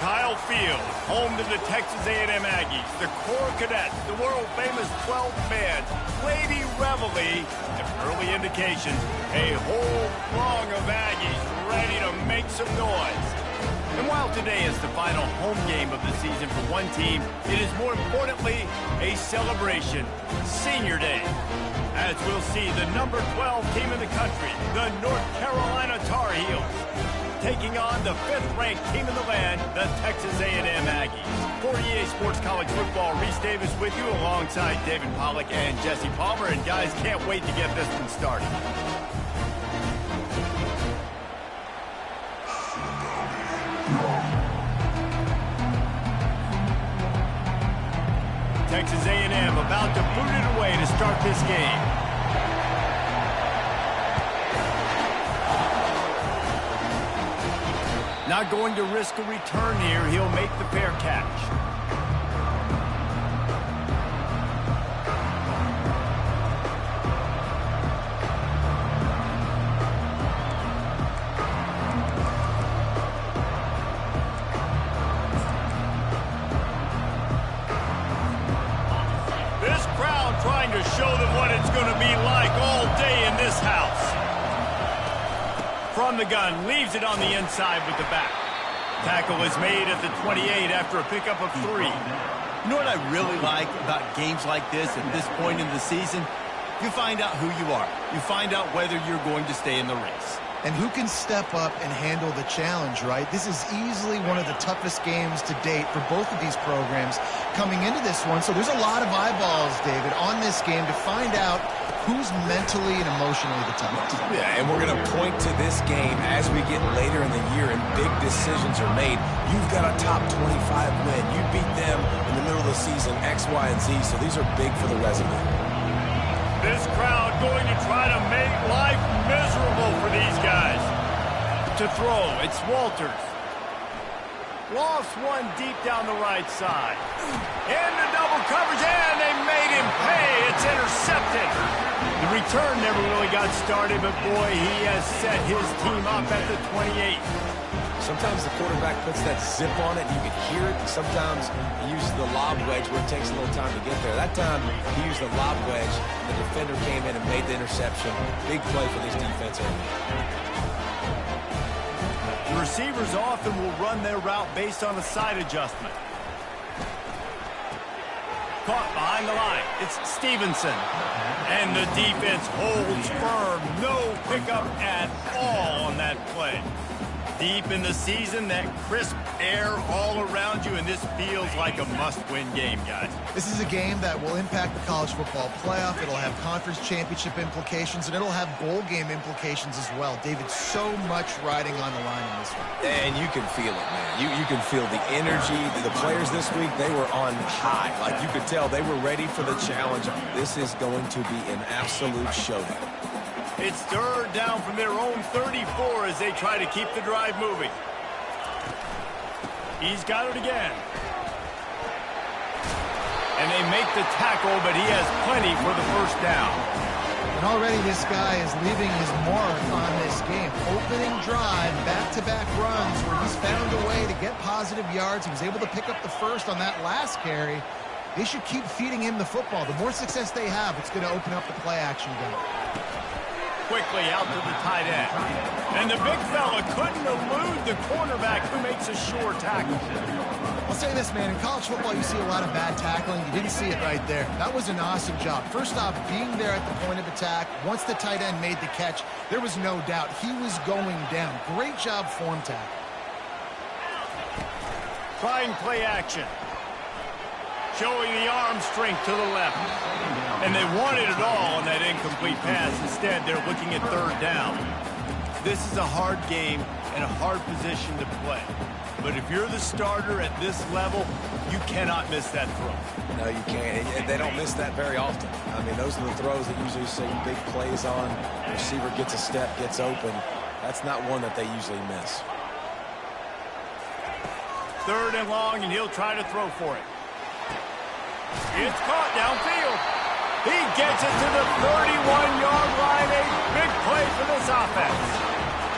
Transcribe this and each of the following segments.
Kyle Field, home to the Texas A&M Aggies, the Corps Cadets, the world-famous 12-man, Lady Reveille, and early indications, a whole throng of Aggies ready to make some noise. And while today is the final home game of the season for one team, it is more importantly a celebration, Senior Day. As we'll see the number 12 team in the country, the North Carolina Tar Heels, taking on the 5th-ranked team in the land, the Texas A&M Aggies. For EA Sports College Football, Reese Davis with you alongside David Pollack and Jesse Palmer. And guys, can't wait to get this one started. Texas A&M about to boot it away to start this game. Not going to risk a return here. He'll make the fair catch. This crowd trying to show them what it's going to be like all day in this house. From the gun, leaves it on the inside with the back. Tackle is made at the 28 after a pickup of 3. You know what I really like about games like this at this point in the season? You find out who you are. You find out whether you're going to stay in the race. And who can step up and handle the challenge, right? This is easily one of the toughest games to date for both of these programs coming into this one. So there's a lot of eyeballs, David, on this game to find out who's mentally and emotionally the toughest. Yeah, and we're going to point to this game as we get later in the year and big decisions are made. You've got a top 25 win. You beat them in the middle of the season, X, Y, and Z, so these are big for the resume. This crowd going to try to make life miserable for these guys. To throw, it's Walters. Lost one deep down the right side. Into double coverage, and they made him pay. It's intercepted. The return never really got started, but boy, he has set his team up at the 28. Sometimes the quarterback puts that zip on it, and you can hear it. Sometimes he uses the lob wedge where it takes a little time to get there. That time, he used the lob wedge. The defender came in and made the interception. Big play for this defense. The receivers often will run their route based on a side adjustment. Caught behind the line. It's Stevenson. And the defense holds firm. No pickup at all on that play. Deep in the season, that crisp air all around you, and this feels like a must-win game, guys. This is a game that will impact the college football playoff. It'll have conference championship implications, and it'll have bowl game implications as well. David, so much riding on the line in this one. And you can feel it, man. You can feel the energy. The players this week, they were on high. Like you could tell they were ready for the challenge. This is going to be an absolute showdown. It's third down from their own 34 as they try to keep the drive moving. He's got it again. And they make the tackle, but he has plenty for the first down. And already this guy is leaving his mark on this game. Opening drive, back-to-back runs where he's found a way to get positive yards. He was able to pick up the first on that last carry. They should keep feeding him the football. The more success they have, it's going to open up the play-action game. Quickly out to the tight end. And the big fella couldn't elude the cornerback who makes a sure tackle. I'll say this, man. In college football, you see a lot of bad tackling. You didn't see it right there. That was an awesome job. First off, being there at the point of attack. Once the tight end made the catch, there was no doubt he was going down. Great job form tackle. Trying play action. Showing the arm strength to the left. And they wanted it all on that incomplete pass. Instead, they're looking at third down. This is a hard game and a hard position to play. But if you're the starter at this level, you cannot miss that throw. No, you can't. And they don't miss that very often. I mean, those are the throws that usually see big plays on. The receiver gets a step, gets open. That's not one that they usually miss. Third and long, and he'll try to throw for it. It's caught downfield. He gets it to the 31-yard line. A big play for this offense.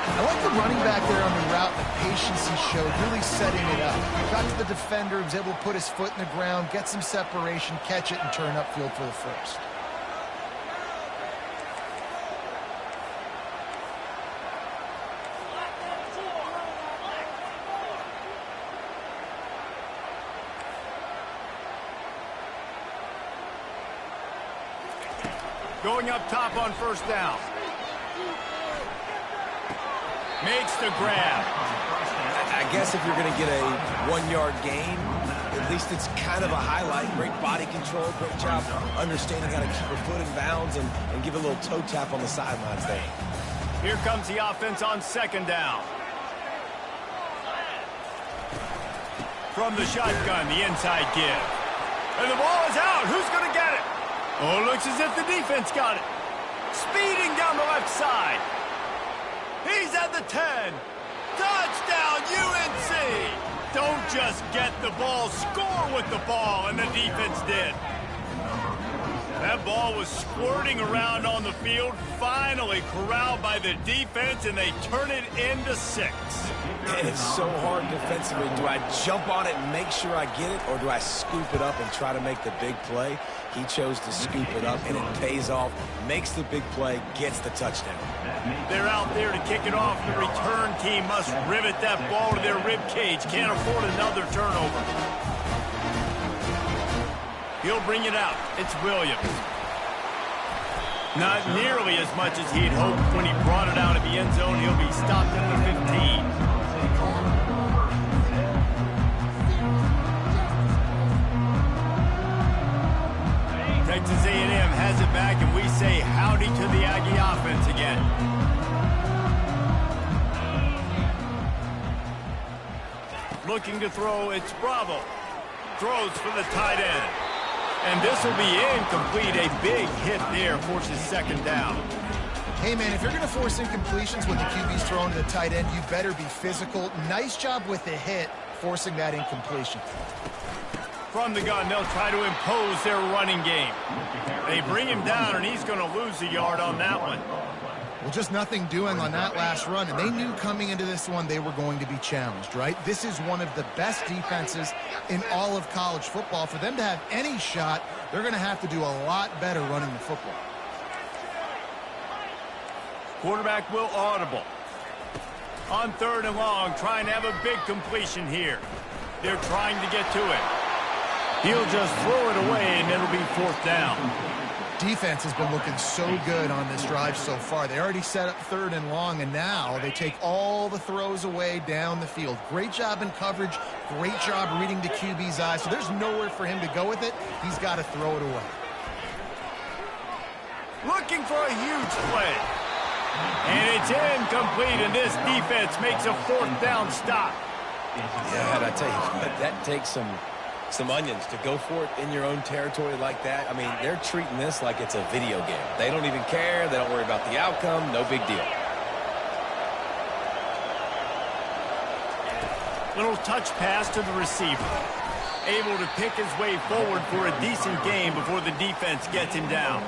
I like the running back there on the route, the patience he showed, really setting it up. Got to the defender, was able to put his foot in the ground, get some separation, catch it, and turn upfield for the first. Going up top on first down. Makes the grab. I guess if you're going to get a 1-yard gain, at least it's kind of a highlight. Great body control, great job understanding how to keep her foot in bounds and give a little toe tap on the sidelines there. Here comes the offense on second down. From the shotgun, the inside give. And the ball is out. Who's going to get it? Oh, looks as if the defense got it. Speeding down the left side. He's at the 10. Touchdown, UNC! Don't just get the ball, score with the ball, and the defense did. That ball was squirting around on the field, finally corralled by the defense, and they turn it into 6. And it's so hard defensively. Do I jump on it and make sure I get it, or do I scoop it up and try to make the big play? He chose to scoop it up, and it pays off, makes the big play, gets the touchdown. They're out there to kick it off. The return team must rivet that ball to their rib cage. Can't afford another turnover. He'll bring it out. It's Williams. Not nearly as much as he'd hoped when he brought it out of the end zone. He'll be stopped at the 15. Texas A&M has it back, and we say howdy to the Aggie offense again. Looking to throw, it's Bravo. Throws for the tight end. And this will be incomplete. A big hit there, forces second down. Hey, man, if you're going to force incompletions with the QB's throwing to the tight end, you better be physical. Nice job with the hit, forcing that incompletion. From the gun, they'll try to impose their running game. They bring him down, and he's going to lose a yard on that one. Well, just nothing doing on that last run, and they knew coming into this one they were going to be challenged, right? This is one of the best defenses in all of college football. For them to have any shot, they're going to have to do a lot better running the football. Quarterback will audible. On third and long, trying to have a big completion here. They're trying to get to it. He'll just throw it away, and it'll be fourth down. Defense has been looking so good on this drive so far. They already set up third and long, and now they take all the throws away down the field. Great job in coverage. Great job reading the QB's eyes. So there's nowhere for him to go with it. He's got to throw it away. Looking for a huge play. And it's incomplete, and this defense makes a fourth down stop. Yeah, and I tell you what, that takes some onions to go for it in your own territory like that. I mean, they're treating this like it's a video game. They don't even care. They don't worry about the outcome. No big deal. Little touch pass to the receiver. Able to pick his way forward for a decent game before the defense gets him down.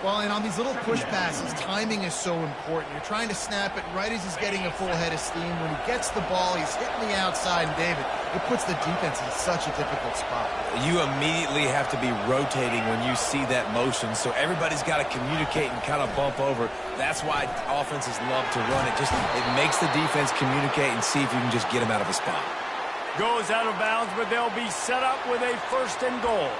Well, and on these little push passes, timing is so important. You're trying to snap it right as he's getting a full head of steam. When he gets the ball, he's hitting the outside, and David, it puts the defense in such a difficult spot. You immediately have to be rotating when you see that motion, so everybody's got to communicate and kind of bump over. That's why offenses love to run it. It makes the defense communicate and see if you can just get him out of a spot. Goes out of bounds, but they'll be set up with a first and goal.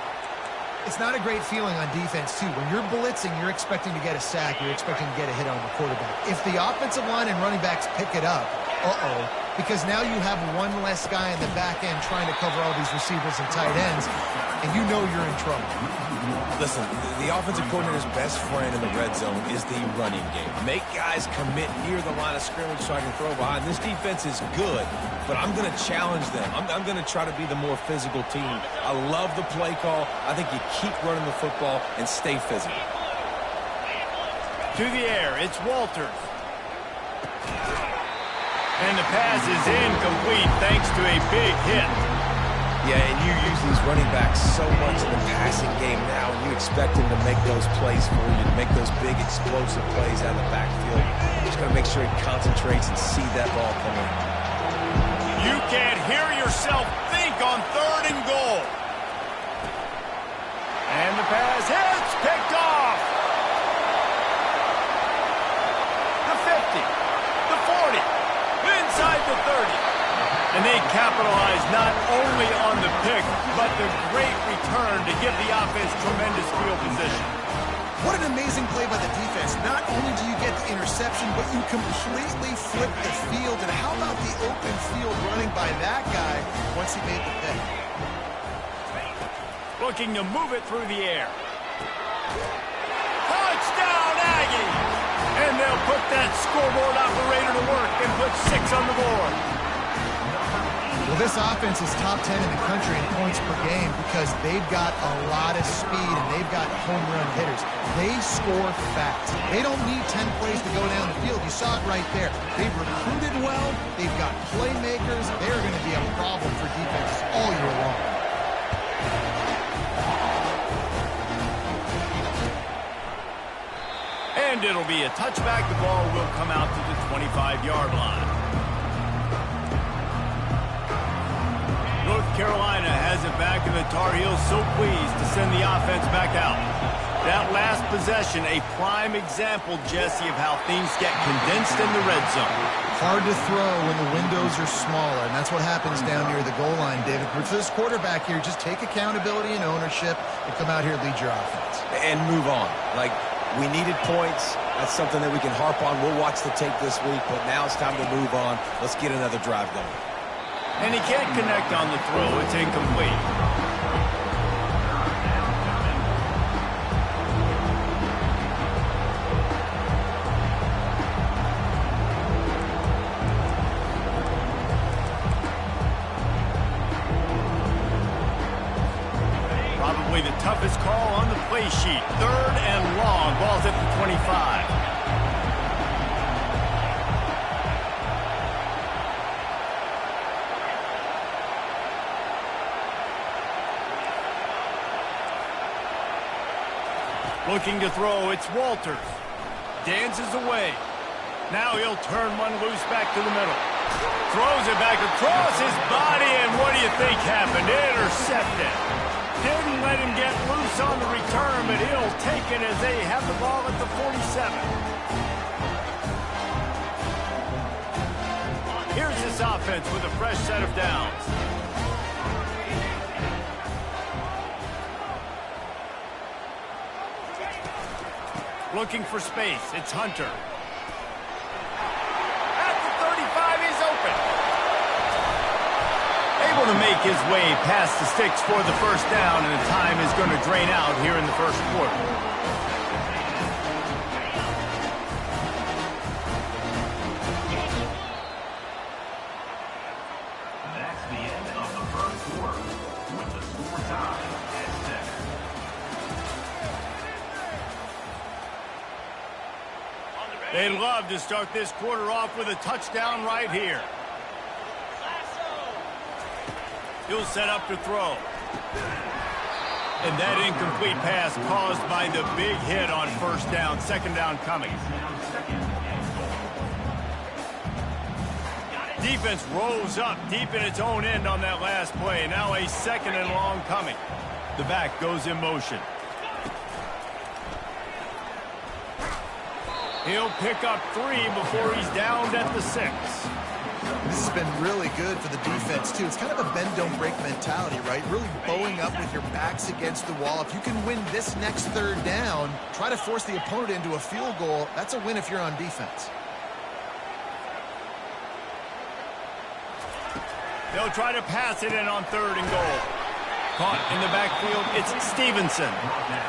It's not a great feeling on defense, too. When you're blitzing, you're expecting to get a sack. You're expecting to get a hit on the quarterback. If the offensive line and running backs pick it up, because now you have one less guy in the back end trying to cover all these receivers and tight ends, and you know you're in trouble. Listen, the offensive coordinator's best friend in the red zone is the running game. Make guys commit near the line of scrimmage so I can throw behind. This defense is good, but I'm going to challenge them. I'm going to try to be the more physical team. I love the play call. I think you keep running the football and stay physical. To the air, it's Walters. And the pass is incomplete thanks to a big hit. Yeah, and you use these running backs so much in the passing game now, and you expect them to make those plays for you, to make those big explosive plays out of the backfield. just going to make sure he concentrates and see that ball come in. You can't hear yourself think on 3rd and goal. And the pass hits, picked off. The 50, the 40, inside the 30. And they capitalize not only on the pick, but the great return to give the offense tremendous field position. What an amazing play by the defense. Not only do you get the interception, but you completely flip the field. And how about the open field running by that guy once he made the pick? Looking to move it through the air. Touchdown, Aggies! And they'll put that scoreboard operator to work and put 6 on the board. Well, this offense is top 10 in the country in points per game because they've got a lot of speed and they've got home run hitters. They score fast. They don't need 10 plays to go down the field. You saw it right there. They've recruited well. They've got playmakers. They're going to be a problem for defenses all year long. And it'll be a touchback. The ball will come out to the 25-yard line. North Carolina has it back, and the Tar Heels so pleased to send the offense back out. That last possession, a prime example, Jesse, of how things get condensed in the red zone. Hard to throw when the windows are smaller, and that's what happens down near the goal line, David. For this quarterback here, just take accountability and ownership and come out here and lead your offense. And move on. Like, we needed points. That's something that we can harp on. We'll watch the tape this week, but now it's time to move on. Let's get another drive going. And he can't connect on the throw. It's incomplete. Probably the toughest call on the play sheet. 3rd and long. Ball's at the 25. Looking to throw, it's Walters. Dances away. Now he'll turn one loose back to the middle. Throws it back across his body, and what do you think happened? Intercepted. Didn't let him get loose on the return, but he'll take it as they have the ball at the 47. Here's this offense with a fresh set of downs. Looking for space. It's Hunter. At the 35, he's open. Able to make his way past the sticks for the first down, and the time is going to drain out here in the first quarter. That's the end of the first quarter with the score tied at 7. They'd love to start this quarter off with a touchdown right here. He'll set up to throw. And that incomplete pass caused by the big hit on first down. 2nd down coming. Defense rose up deep in its own end on that last play. Now a 2nd and long coming. The back goes in motion. He'll pick up 3 before he's downed at the 6. This has been really good for the defense, too. It's kind of a bend-don't-break mentality, right? Really bowing up with your backs against the wall. If you can win this next 3rd down, try to force the opponent into a field goal. That's a win if you're on defense. They'll try to pass it in on 3rd and goal. Caught in the backfield, it's Stevenson.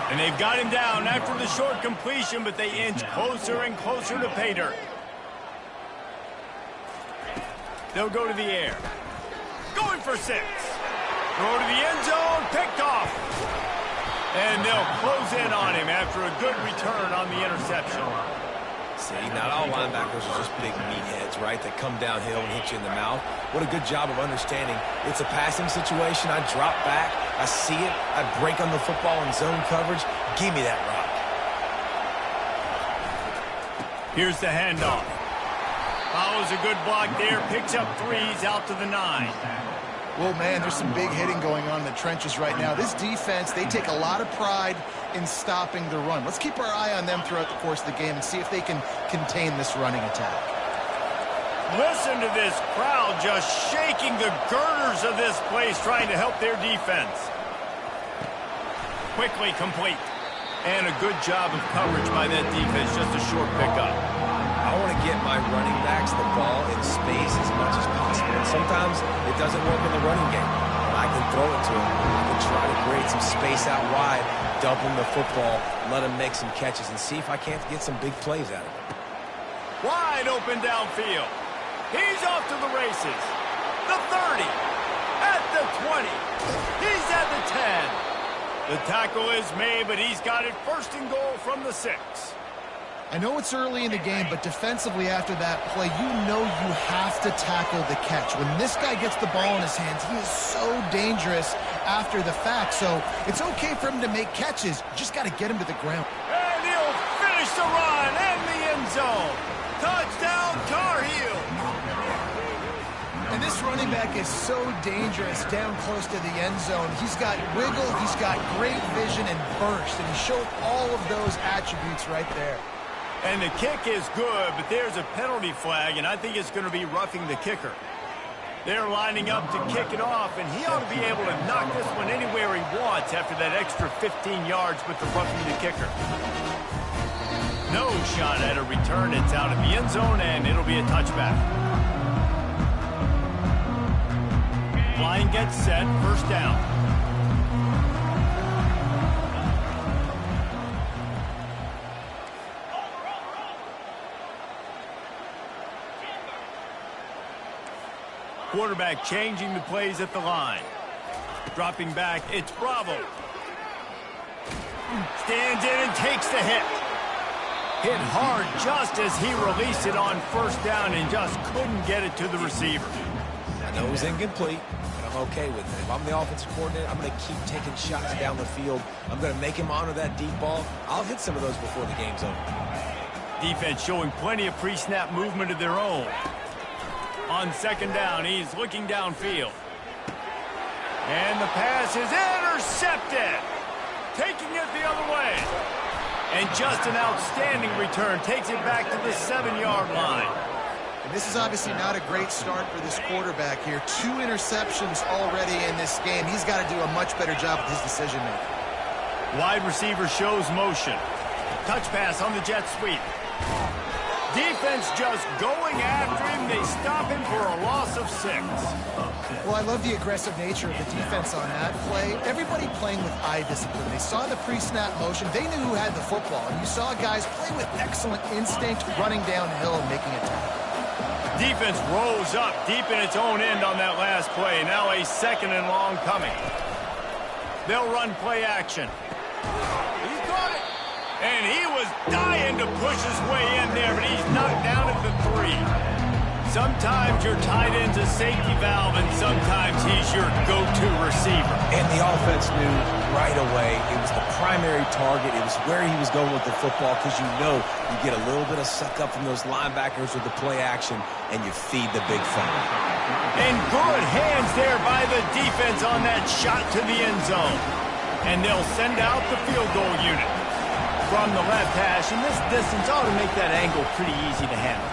And they've got him down after the short completion, but they inch closer and closer to pay dirt. They'll go to the air. Going for 6. Throw to the end zone, picked off. And they'll close in on him after a good return on the interception. See, not all linebackers are just big meatheads, right, that come downhill and hit you in the mouth. What a good job of understanding. It's a passing situation. I drop back. I see it. I break on the football in zone coverage. Give me that rock. Here's the handoff. Follows a good block there, picks up 3s out to the 9. Well, man, there's some big hitting going on in the trenches right now. This defense, they take a lot of pride in stopping the run. Let's keep our eye on them throughout the course of the game and see if they can contain this running attack. Listen to this crowd just shaking the girders of this place, trying to help their defense. Quickly complete. And a good job of coverage by that defense, just a short pickup. I want to get my running backs the ball in space as much as possible. And sometimes it doesn't work in the running game. I can throw it to him. I can try to create some space out wide, dump him the football, let him make some catches, and see if I can't get some big plays out of him. Wide open downfield. He's off to the races. The 30. At the 20. He's at the 10. The tackle is made, but he's got it first and goal from the 6. I know it's early in the game, but defensively after that play, you know you have to tackle the catch. When this guy gets the ball in his hands, he is so dangerous after the fact. So it's okay for him to make catches. You just got to get him to the ground. And he'll finish the run and the end zone. Touchdown, Tar Heel. And this running back is so dangerous down close to the end zone. He's got wiggle, he's got great vision and burst, and he showed all of those attributes right there. And the kick is good, but there's a penalty flag, and I think it's going to be roughing the kicker. They're lining up to kick it off, and he ought to be able to knock this one anywhere he wants after that extra 15 yards with the roughing the kicker. No shot at a return. It's out of the end zone, and it'll be a touchback. Line gets set, first down. Quarterback changing the plays at the line. Dropping back, it's Bravo. Stands in and takes the hit. Hit hard just as he released it on first down and just couldn't get it to the receiver. I know it was incomplete, but I'm okay with it. If I'm the offensive coordinator, I'm going to keep taking shots down the field. I'm going to make him honor that deep ball. I'll hit some of those before the game's over. Defense showing plenty of pre-snap movement of their own. On second down, he's looking downfield. And the pass is intercepted. Taking it the other way. And just an outstanding return. Takes it back to the 7-yard line. And this is obviously not a great start for this quarterback here. 2 interceptions already in this game. He's got to do a much better job with his decision-making. Wide receiver shows motion. Touch pass on the jet sweep. Defense just going after him. They stop him for a loss of 6. Well, I love the aggressive nature of the defense on that play. Everybody playing with eye discipline. They saw the pre-snap motion. They knew who had the football. And you saw guys play with excellent instinct, running downhill and making a tackle. Defense rolls up deep in its own end on that last play. Now a second and long coming. They'll run play action. He's got it. And he was dying to push his way in there, but he's knocked down at the 3. Sometimes your tight end's a safety valve, and sometimes he's your go-to receiver. And the offense knew right away it was the primary target. It was where he was going with the football, because you know you get a little bit of suck up from those linebackers with the play action, and you feed the big fella. And good hands there by the defense on that shot to the end zone. And they'll send out the field goal unit. From the left hash, and this distance ought to make that angle pretty easy to handle.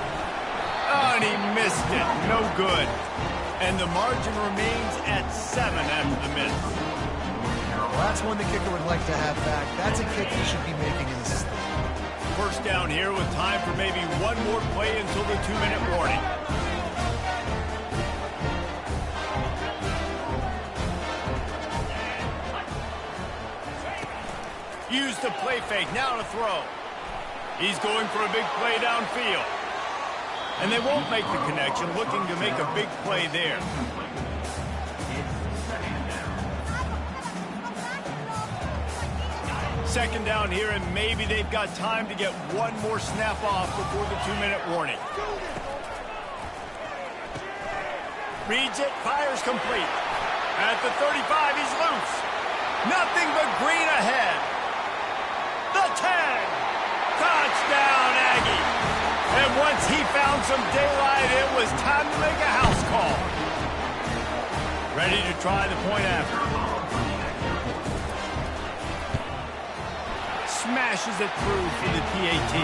Oh, and he missed it. No good. And the margin remains at 7 after the miss. Well, that's one the kicker would like to have back. That's a kick he should be making in this thing. First down here with time for maybe one more play until the 2-minute warning. Use the play fake, now to throw. He's going for a big play downfield. And they won't make the connection, looking to make a big play there. Second down here, and maybe they've got time to get one more snap off before the 2-minute warning. Reads it, fires complete. At the 35, he's loose. Nothing but green ahead. The 10. Touchdown, Aggie. And once he found some daylight, it was time to make a house call. Ready to try the point after. Smashes it through for the PAT.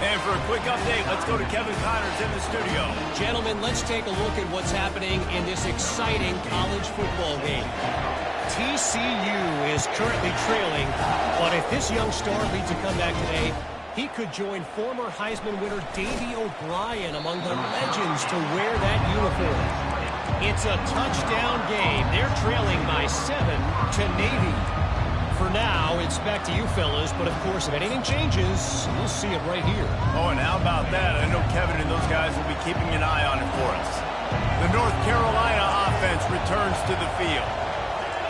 And for a quick update, let's go to Kevin Connors in the studio. Gentlemen, let's take a look at what's happening in this exciting college football game. TCU is currently trailing, but if this young star leads a comeback today, he could join former Heisman winner Davey O'Brien among the legends to wear that uniform. It's a touchdown game. They're trailing by 7 to Navy. For now, it's back to you fellas, but of course, if anything changes, you'll see it right here. Oh, and how about that? I know Kevin and those guys will be keeping an eye on it for us. The North Carolina offense returns to the field.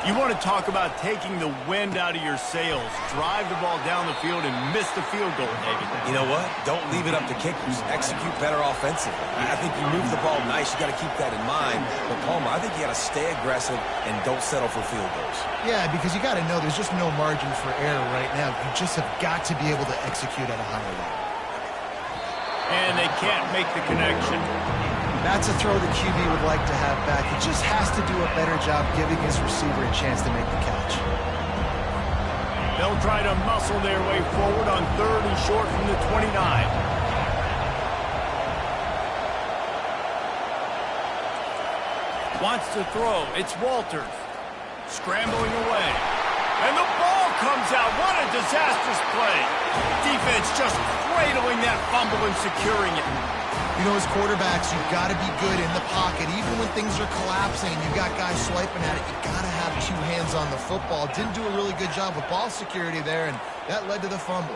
You want to talk about taking the wind out of your sails. Drive the ball down the field and miss the field goal, David. You know what? Don't leave it up to kickers. Execute better offensively. I think you move the ball nice. You got to keep that in mind. But, Palmer, I think you got to stay aggressive and don't settle for field goals. Yeah, because you got to know there's just no margin for error right now. You just have got to be able to execute at a higher level. And they can't make the connection. That's a throw the QB would like to have back. He just has to do a better job giving his receiver a chance to make the catch. They'll try to muscle their way forward on 3rd and short from the 29. Wants to throw. It's Walters. Scrambling away. And the ball comes out. What a disastrous play. Defense just cradling that fumble and securing it. You know, as quarterbacks, you've got to be good in the pocket. Even when things are collapsing and you've got guys swiping at it, you've got to have 2 hands on the football. Didn't do a really good job with ball security there, and that led to the fumble.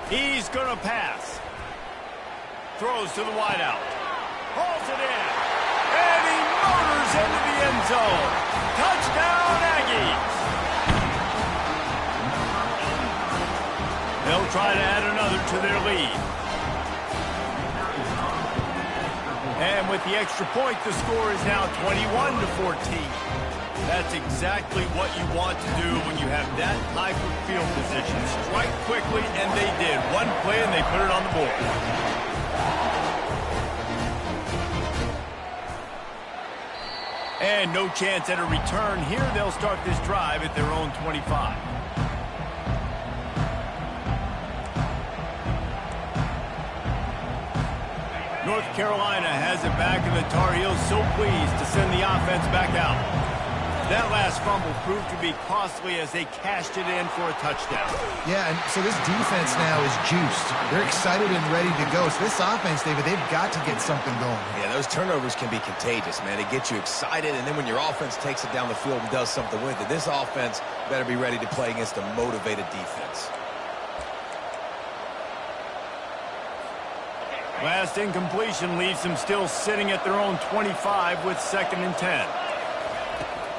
He's going to pass. Throws to the wideout. Hauls it in. And he motors into the end zone. Touchdown, Aggies. They'll try to add another to their lead. And with the extra point, the score is now 21-14. That's exactly what you want to do when you have that type of field position. Strike quickly, and they did. One play, and they put it on the board. And no chance at a return here. They'll start this drive at their own 25. North Carolina has it back, and the Tar Heels so pleased to send the offense back out. That last fumble proved to be costly as they cashed it in for a touchdown. Yeah, and so this defense now is juiced. They're excited and ready to go. So this offense, David, they've got to get something going. Yeah, those turnovers can be contagious, man. They get you excited, and then when your offense takes it down the field and does something with it, this offense better be ready to play against a motivated defense. Last incompletion leaves them still sitting at their own 25 with 2nd and 10.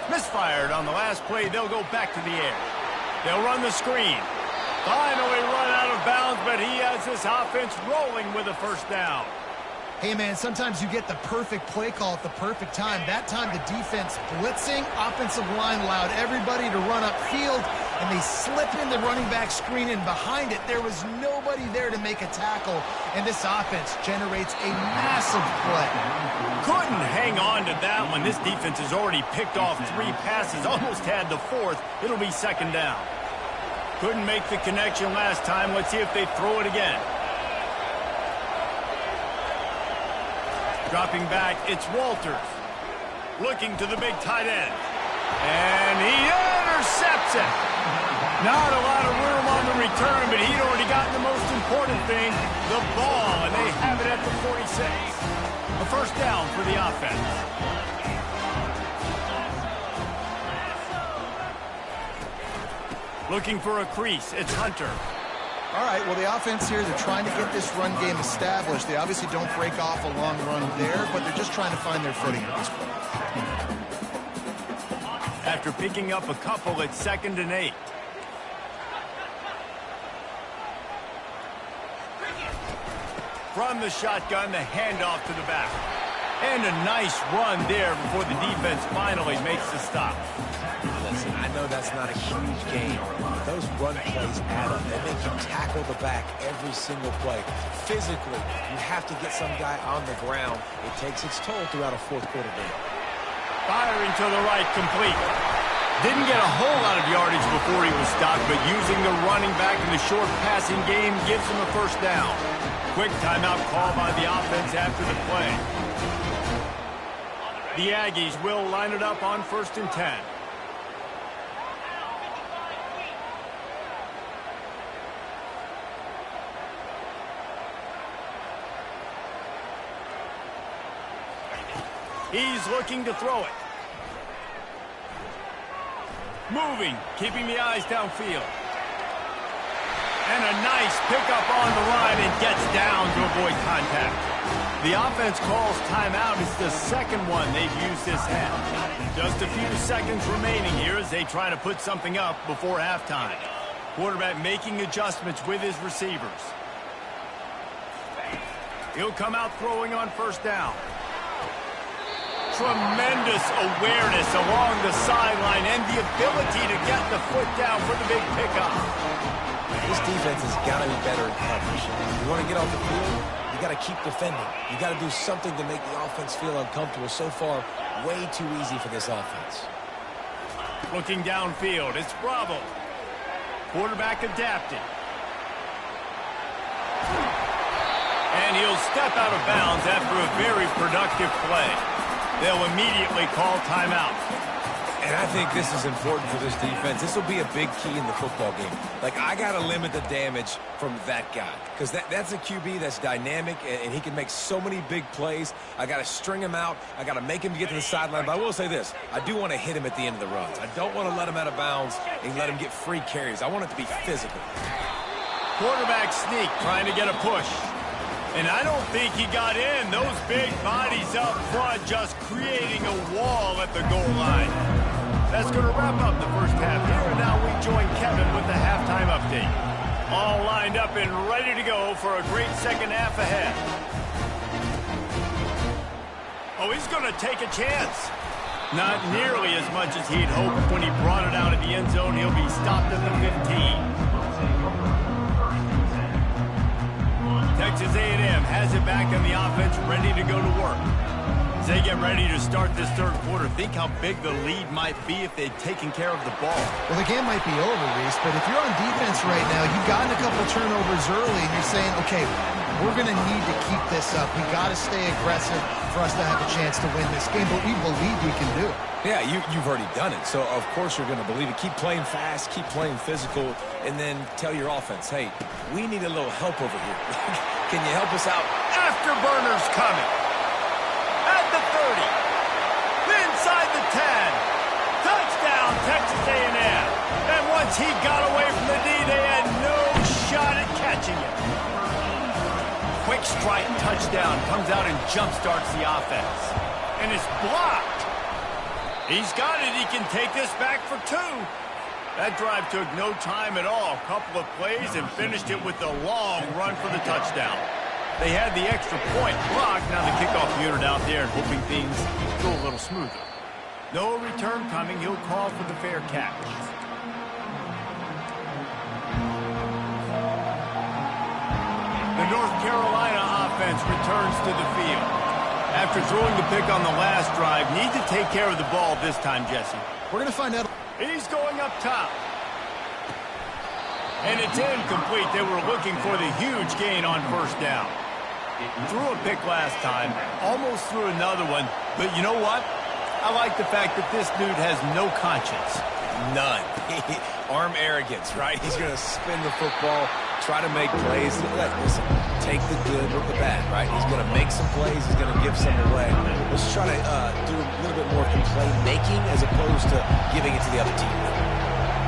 Misfired on the last play. They'll go back to the air. They'll run the screen. Finally run out of bounds, but he has this offense rolling with a first down. Hey, man, sometimes you get the perfect play call at the perfect time. That time the defense blitzing, offensive line allowed everybody to run upfield, and they slip in the running back screen, and behind it there was nobody there to make a tackle, and this offense generates a massive play. Couldn't hang on to that one. This defense has already picked off 3 passes, almost had the 4th. It'll be 2nd down. Couldn't make the connection last time. Let's see if they throw it again. Dropping back, it's Walters. Looking to the big tight end. And he intercepts it. Not a lot of room on the return, but he'd already gotten the most important thing, the ball, and they have it at the 46. A first down for the offense. Looking for a crease, it's Hunter. All right, well, the offense here, they're trying to get this run game established. They obviously don't break off a long run there, but they're just trying to find their footing at this point. After picking up a couple, it's 2nd and 8. From the shotgun, the handoff to the back. And a nice run there before the defense finally makes the stop. Listen, I know that's not a huge game, but those run plays add up. They make you tackle the back every single play. Physically, you have to get some guy on the ground. It takes its toll throughout a fourth quarter game. Firing to the right, complete. Didn't get a whole lot of yardage before he was stopped, but using the running back in the short passing game gives him a first down. Quick timeout call by the offense after the play. The Aggies will line it up on 1st and 10. He's looking to throw it. Moving, keeping the eyes downfield. And a nice pickup on the line and gets down to avoid contact. The offense calls timeout. It's the second one they've used this half. Just a few seconds remaining here as they try to put something up before halftime. Quarterback making adjustments with his receivers. He'll come out throwing on 1st down. Tremendous awareness along the sideline and the ability to get the foot down for the big pickup. This defense has got to be better in coverage. You want to get off the field, you got to keep defending. You got to do something to make the offense feel uncomfortable. So far, way too easy for this offense. Looking downfield, it's Bravo. Quarterback adapted. And he'll step out of bounds after a very productive play. They'll immediately call timeout. And I think this is important for this defense. This will be a big key in the football game. Like, I got to limit the damage from that guy. Because that's a QB that's dynamic, and he can make so many big plays. I got to string him out. I got to make him get to the sideline. But I will say this. I do want to hit him at the end of the runs. I don't want to let him out of bounds and let him get free carries. I want it to be physical. Quarterback sneak, trying to get a push. And I don't think he got in. Those big bodies up front just creating a wall at the goal line. That's going to wrap up the first half here. And now we join Kevin with the halftime update. All lined up and ready to go for a great second half ahead. Oh, he's going to take a chance. Not nearly as much as he'd hoped when he brought it out of the end zone. He'll be stopped at the 15. Texas A&M has it back on the offense, ready to go to work. As they get ready to start this third quarter, think how big the lead might be if they'd taken care of the ball. Well, the game might be over, Reese, but if you're on defense right now, you've gotten a couple turnovers early, and you're saying, okay, we're going to need to keep this up. We got to stay aggressive for us to have a chance to win this game, but we believe we can do it. Yeah, you've already done it, so of course you're going to believe it. Keep playing fast, keep playing physical, and then tell your offense, hey, we need a little help over here. Can you help us out? Afterburners coming. At the 30. Inside the 10. Touchdown, Texas A&M. And once he got away from the D, they had no shot at catching him. Quick strike touchdown comes out and jumpstarts the offense. And it's blocked. He's got it. He can take this back for 2. That drive took no time at all. A couple of plays and finished it with a long run for the touchdown. They had the extra point blocked. Now the kickoff unit out there and hoping things go a little smoother. No return coming. He'll call for the fair catch. The North Carolina offense returns to the field. After throwing the pick on the last drive, need to take care of the ball this time, Jesse. We're going to find out. He's going up top. And it's incomplete. They were looking for the huge gain on 1st down. Threw a pick last time, almost threw another one. But you know what? I like the fact that this dude has no conscience. None. Arm arrogance, right? He's going to spin the football, try to make plays. Listen, take the good with the bad, right? He's going to make some plays. He's going to give some away. Let's try to do a little bit more play-making as opposed to giving it to the other team.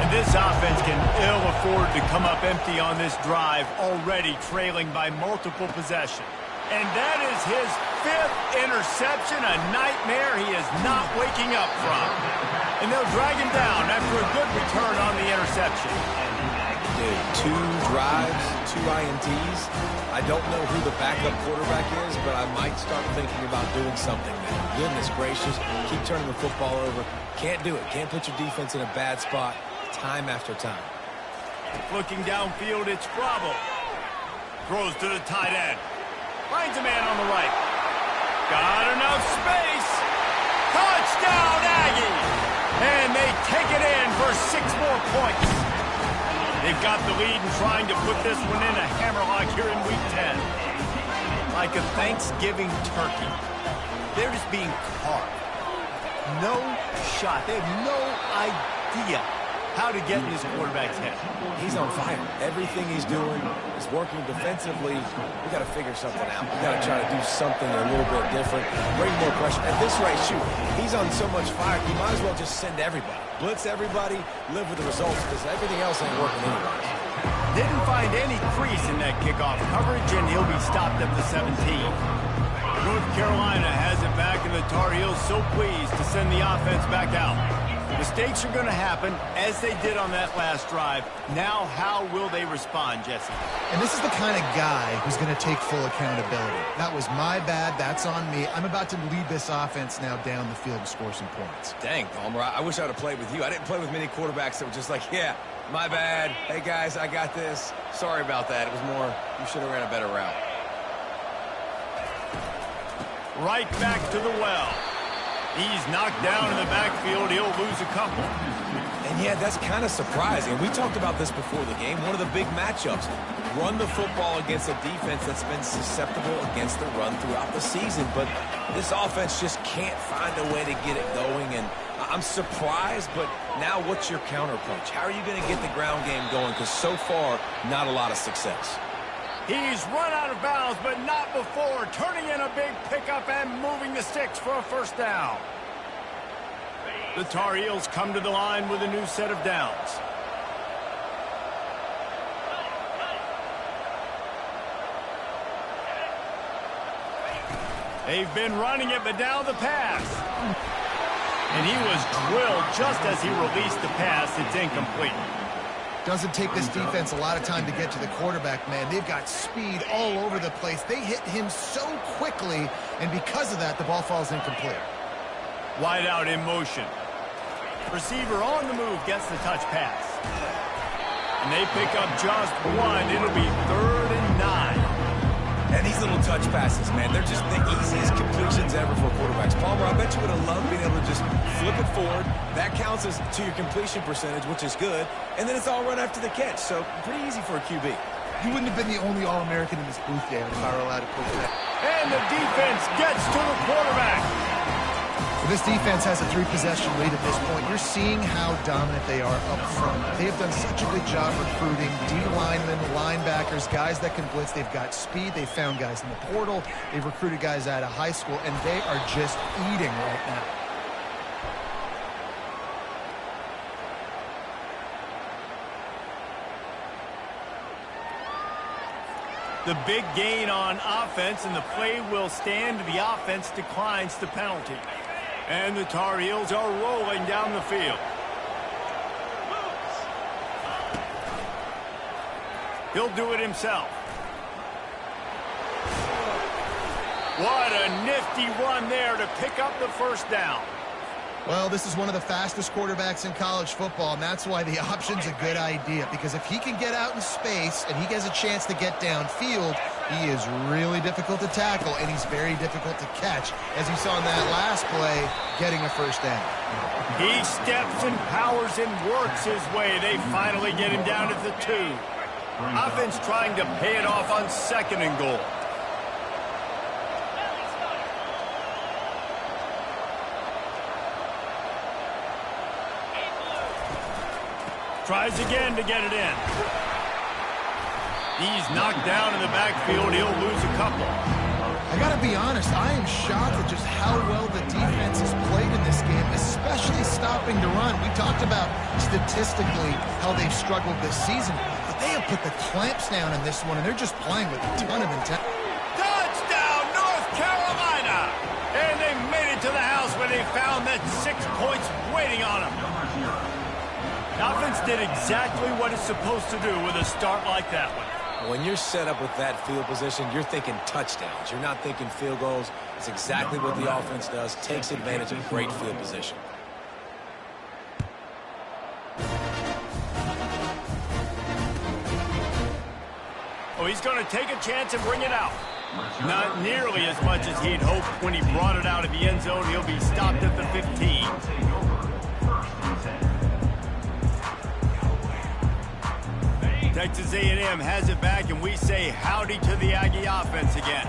And this offense can ill afford to come up empty on this drive, already trailing by multiple possessions. And that is his 5th interception, a nightmare he is not waking up from. And they'll drag him down after a good return on the interception. new. 2 drives, 2 INTs. I don't know who the backup quarterback is, but I might start thinking about doing something there. Goodness gracious, keep turning the football over. Can't do it. Can't put your defense in a bad spot time after time. Looking downfield, it's Bravo. Throws to the tight end. Finds a man on the right. Got enough space. Touchdown, Aggies! And they take it in for 6 more points. They've got the lead and trying to put this one in a hammerlock here in Week 10. Like a Thanksgiving turkey, they're just being carved. No shot. They have no idea how to get in this quarterback's head. He's on fire. Everything he's doing is working defensively. We got to figure something out. We got to try to do something a little bit different. Bring more pressure. At this rate, shoot, he's on so much fire, you might as well just send everybody. Blitz everybody, live with the results, because everything else ain't working anyways. Didn't find any crease in that kickoff coverage, and he'll be stopped at the 17. North Carolina has it back, and the Tar Heels so pleased to send the offense back out. Mistakes are going to happen, as they did on that last drive. Now, how will they respond, Jesse? And this is the kind of guy who's going to take full accountability. That was my bad. That's on me. I'm about to lead this offense now down the field and score some points. Dang, Palmer, I wish I would have played with you. I didn't play with many quarterbacks that were just like, yeah, my bad. Hey, guys, I got this. Sorry about that. It was more, you should have ran a better route. Right back to the well. He's knocked down in the backfield. He'll lose a couple. And yeah, that's kind of surprising. We talked about this before the game. One of the big matchups. Run the football against a defense that's been susceptible against the run throughout the season. But this offense just can't find a way to get it going. And I'm surprised, but now what's your counterpunch? How are you going to get the ground game going? Because so far, not a lot of success. He's run out of bounds, but not before. Turning in a big pickup and moving the sticks for a first down. The Tar Heels come to the line with a new set of downs. They've been running it, but now the pass. And he was drilled just as he released the pass. It's incomplete. Doesn't take this defense a lot of time to get to the quarterback, man. They've got speed all over the place. They hit him so quickly, and because of that, the ball falls incomplete. Wide out in motion. Receiver on the move gets the touch pass. And they pick up just 1. It'll be 3rd and 9. And these little touch passes, man, they're just the easiest completions ever for quarterbacks. Palmer, I bet you would have loved being able to just flip it forward. That counts as to your completion percentage, which is good. And then it's all run after the catch, so pretty easy for a QB. You wouldn't have been the only All-American in this booth, David, if I were allowed to put that. And the defense gets to the quarterback. So this defense has a 3-possession lead at this point. You're seeing how dominant they are up front. They have done such a good job recruiting D-linemen, linebackers, guys that can blitz. They've got speed. They've found guys in the portal. They've recruited guys out of high school, and they are just eating right now. The big gain on offense, and the play will stand. The offense declines the penalty. And the Tar Heels are rolling down the field. He'll do it himself. What a nifty run there to pick up the first down. Well, this is one of the fastest quarterbacks in college football, and that's why the option's a good idea, because if he can get out in space and he has a chance to get downfield, he is really difficult to tackle, and he's very difficult to catch, as you saw in that last play, getting a first down. He steps and powers and works his way. They finally get him down at the 2. Offense trying to pay it off on 2nd and goal. Tries again to get it in. He's knocked down in the backfield. He'll lose a couple. I got to be honest, I am shocked at just how well the defense has played in this game, especially stopping the run. We talked about statistically how they've struggled this season, but they have put the clamps down in this one, and they're just playing with a ton of intent. Touchdown, North Carolina! And they made it to the house where they found that 6 points waiting on them. The offense did exactly what it's supposed to do with a start like that one. When you're set up with that field position, you're thinking touchdowns. You're not thinking field goals. It's exactly what the offense does, takes advantage of great field position. Oh, he's going to take a chance and bring it out. Not nearly as much as he'd hoped when he brought it out of the end zone. He'll be stopped at the 15. Texas A&M has it back, and we say howdy to the Aggie offense again.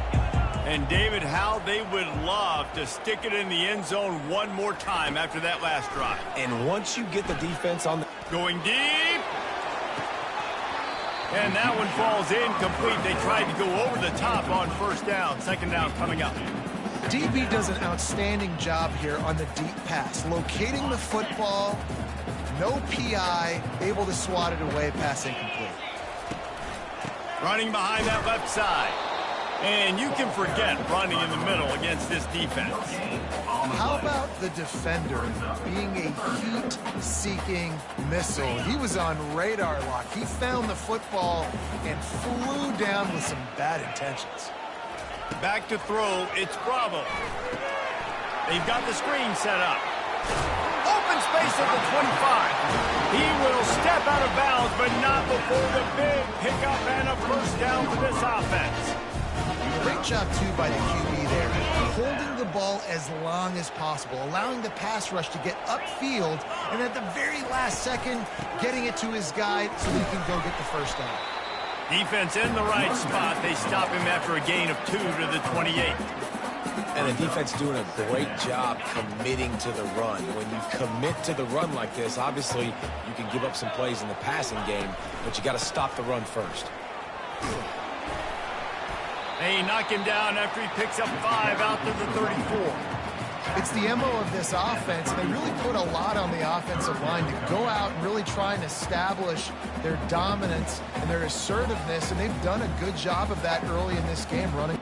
And David, how they would love to stick it in the end zone one more time after that last drive. And once you get the defense on the... Going deep. And that one falls incomplete. They tried to go over the top on first down. Second down coming up. DB does an outstanding job here on the deep pass, locating the football, no PI, able to swat it away, pass incomplete. Running behind that left side. And you can forget running in the middle against this defense. How about the defender being a heat-seeking missile? He was on radar lock. He found the football and flew down with some bad intentions. Back to throw, it's Bravo. They've got the screen set up. Open space at the 25. He will step out of bounds, but not before the big pickup and a first down for this offense. Great job, too, by the QB there, holding the ball as long as possible, allowing the pass rush to get upfield, and at the very last second, getting it to his guy so he can go get the first down. Defense in the right spot. They stop him after a gain of 2 to the 28. And the defense doing a great job committing to the run. When you commit to the run like this, obviously you can give up some plays in the passing game, but you got to stop the run first. They knock him down after he picks up 5 out to the 34. It's the MO of this offense, and they really put a lot on the offensive line to go out and really try and establish their dominance and their assertiveness, and they've done a good job of that early in this game, running.